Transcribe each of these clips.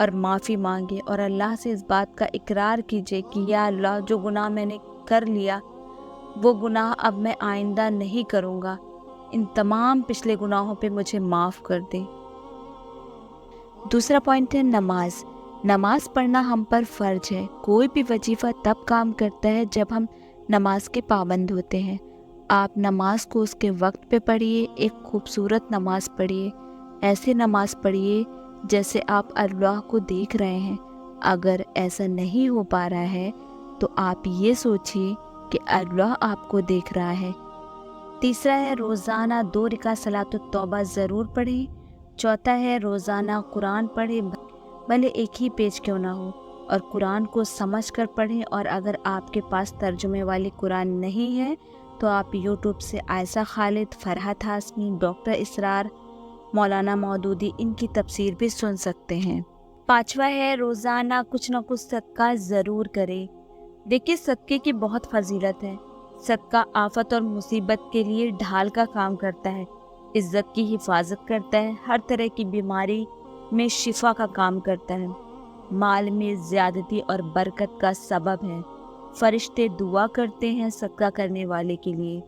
اور معافی مانگے اور اللہ سے اس بات کا اقرار کیجیے کہ یا اللہ جو گناہ میں نے کر لیا وہ گناہ اب میں آئندہ نہیں کروں گا، ان تمام پچھلے گناہوں پہ مجھے معاف کر دے۔ دوسرا پوائنٹ ہے نماز۔ نماز پڑھنا ہم پر فرض ہے۔ کوئی بھی وظیفہ تب کام کرتا ہے جب ہم نماز کے پابند ہوتے ہیں۔ آپ نماز کو اس کے وقت پہ پڑھیے، ایک خوبصورت نماز پڑھیے، ایسی نماز پڑھیے جیسے آپ اللہ کو دیکھ رہے ہیں۔ اگر ایسا نہیں ہو پا رہا ہے تو آپ یہ سوچیے کہ اللہ آپ کو دیکھ رہا ہے۔ تیسرا ہے روزانہ 2 رکعت صلاۃ التوبہ ضرور پڑھیں۔ چوتھا ہے روزانہ قرآن پڑھیں، بھلے ایک ہی پیج کیوں نہ ہو، اور قرآن کو سمجھ کر پڑھیں۔ اور اگر آپ کے پاس ترجمے والی قرآن نہیں ہے تو آپ یوٹیوب سے عائشہ خالد، فرحت ہاشمی، ڈاکٹر اسرار، مولانا مودودی ان کی تفسیر بھی سن سکتے ہیں۔ پانچواں ہے روزانہ کچھ نہ کچھ صدقہ ضرور کریں۔ دیکھیے صدقے کی بہت فضیلت ہے۔ صدقہ آفت اور مصیبت کے لیے ڈھال کا کام کرتا ہے، عزت کی حفاظت کرتا ہے، ہر طرح کی بیماری میں شفا کا کام کرتا ہے، مال میں زیادتی اور برکت کا سبب ہے۔ فرشتے دعا کرتے ہیں صدقہ کرنے والے کے لیے۔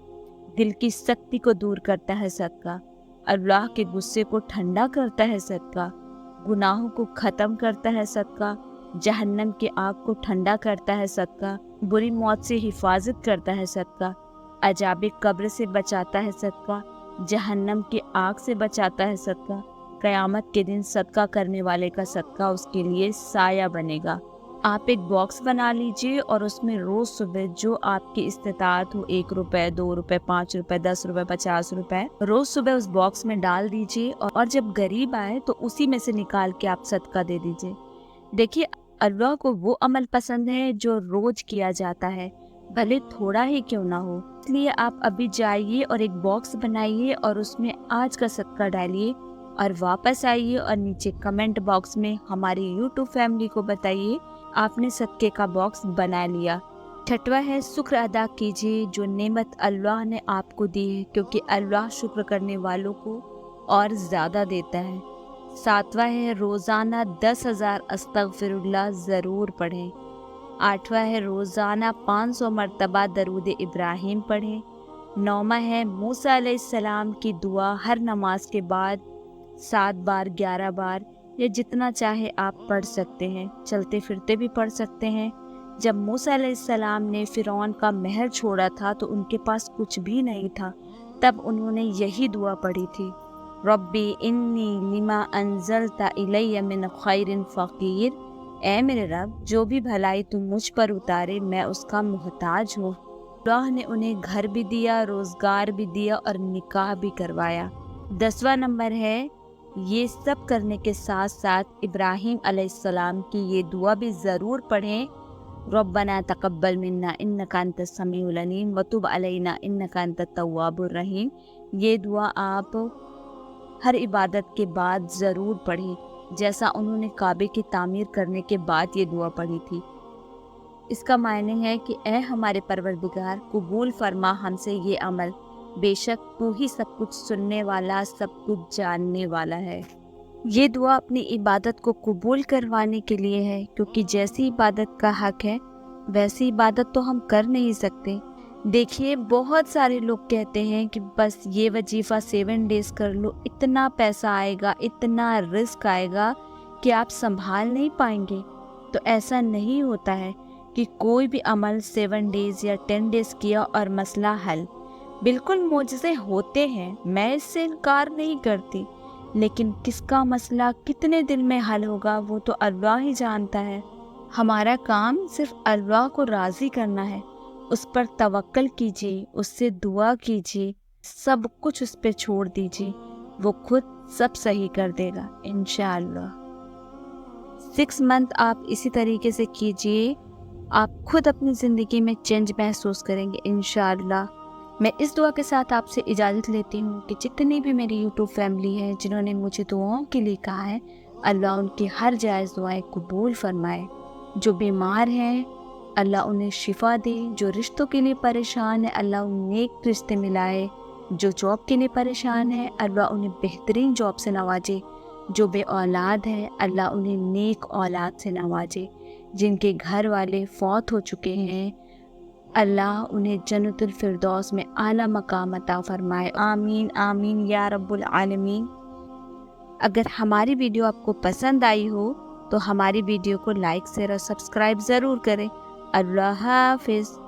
دل کی سختی کو دور کرتا ہے صدقہ، اللہ کے غصے کو ٹھنڈا کرتا ہے صدقہ، گناہوں کو ختم کرتا ہے صدقہ، جہنم کی آگ کو ٹھنڈا کرتا ہے صدقہ، بری موت سے حفاظت کرتا ہے صدقہ، عذاب قبر سے بچاتا ہے صدقہ، جہنم کی آگ سے بچاتا ہے صدقہ۔ قیامت کے دن صدقہ کرنے والے کا صدقہ اس کے لیے سایہ بنے گا۔ آپ ایک باکس بنا لیجئے اور اس میں روز صبح جو آپ کی استطاعت ہو، 1 روپے، 2 روپے، 5 روپے، 10 روپے، 50 روپے، روز صبح اس باکس میں ڈال دیجئے، اور جب غریب آئے تو اسی میں سے نکال کے آپ صدقہ دے دیجئے۔ دیکھیے اللہ کو وہ عمل پسند ہے جو روز کیا جاتا ہے، بھلے تھوڑا ہی کیوں نہ ہو۔ اس لیے آپ ابھی جائیے اور ایک باکس بنائیے اور اس میں آج کا صدقہ ڈالیے، اور واپس آئیے اور نیچے کمنٹ باکس میں ہماری یوٹیوب فیملی کو بتائیے آپ نے صدقے کا باکس بنا لیا۔ چھٹواں ہے شکر ادا کیجیے جو نعمت اللہ نے آپ کو دی ہے، کیونکہ اللہ شکر کرنے والوں کو اور زیادہ دیتا ہے۔ ساتواں ہے روزانہ 10,000 استغفر اللہ ضرور پڑھیں۔ آٹھواں ہے روزانہ 500 مرتبہ درود ابراہیم پڑھیں۔ نوواں ہے موسیٰ علیہ السلام کی دعا ہر نماز کے بعد 7 بار، 11 بار یا جتنا چاہے آپ پڑھ سکتے ہیں، چلتے پھرتے بھی پڑھ سکتے ہیں۔ جب موسیٰ علیہ السلام نے فرعون کا محل چھوڑا تھا تو ان کے پاس کچھ بھی نہیں تھا، تب انہوں نے یہی دعا پڑھی تھی، ربی انی لما انزلت الی من خیر فقیر، اے میرے رب جو بھی بھلائی تم مجھ پر اتارے میں اس کا محتاج ہوں۔ اللہ نے انہیں گھر بھی دیا، روزگار بھی دیا اور نکاح بھی کروایا۔ 10واں نمبر ہے یہ سب کرنے کے ساتھ ساتھ ابراہیم علیہ السلام کی یہ دعا بھی ضرور پڑھیں، ربنا تقبل منا انک انت السمیع العلیم وتب علینا انک انت التواب الرحیم۔ یہ دعا آپ ہر عبادت کے بعد ضرور پڑھیں، جیسا انہوں نے کعبے کی تعمیر کرنے کے بعد یہ دعا پڑھی تھی۔ اس کا معنی ہے کہ اے ہمارے پروردگار قبول فرما ہم سے یہ عمل، بے شک تو ہی سب کچھ سننے والا، سب کچھ جاننے والا ہے۔ یہ دعا اپنی عبادت کو قبول کروانے کے لیے ہے، کیونکہ جیسی عبادت کا حق ہے ویسی عبادت تو ہم کر نہیں سکتے۔ دیکھیے بہت سارے لوگ کہتے ہیں کہ بس یہ وظیفہ 7 ڈیز کر لو، اتنا پیسہ آئے گا، اتنا رزق آئے گا کہ آپ سنبھال نہیں پائیں گے۔ تو ایسا نہیں ہوتا ہے کہ کوئی بھی عمل 7 ڈیز یا 10 ڈیز کیا اور مسئلہ حل۔ بالکل معجزے ہوتے ہیں، میں اس سے انکار نہیں کرتی، لیکن کس کا مسئلہ کتنے دن میں حل ہوگا وہ تو اللہ ہی جانتا ہے۔ ہمارا کام صرف اللہ کو راضی کرنا ہے، اس پر توکل کیجیے، اس سے دعا کیجیے، سب کچھ اس پہ چھوڑ دیجیے، وہ خود سب صحیح کر دے گا انشاءاللہ۔ 6 منتھ آپ اسی طریقے سے کیجیے، آپ خود اپنی زندگی میں چینج محسوس کریں گے انشاءاللہ۔ میں اس دعا کے ساتھ آپ سے اجازت لیتی ہوں کہ جتنی بھی میری یوٹیوب فیملی ہے جنہوں نے مجھے دعاؤں کے لیے کہا ہے، اللہ ان کی ہر جائز دعائیں قبول فرمائے۔ جو بیمار ہیں اللہ انہیں شفا دے، جو رشتوں کے لیے پریشان ہے اللہ انہیں نیک رشتے ملائے، جو جاب کے لیے پریشان ہے اللہ انہیں بہترین جاب سے نوازے، جو بے اولاد ہے اللہ انہیں نیک اولاد سے نوازے، جن کے گھر والے فوت ہو چکے ہیں اللہ انہیں جنت الفردوس میں اعلیٰ مقام عطا فرمائے، آمین آمین یا رب العالمین۔ اگر ہماری ویڈیو آپ کو پسند آئی ہو تو ہماری ویڈیو کو لائک شیئر اور سبسکرائب ضرور کریں۔ اللہ حافظ۔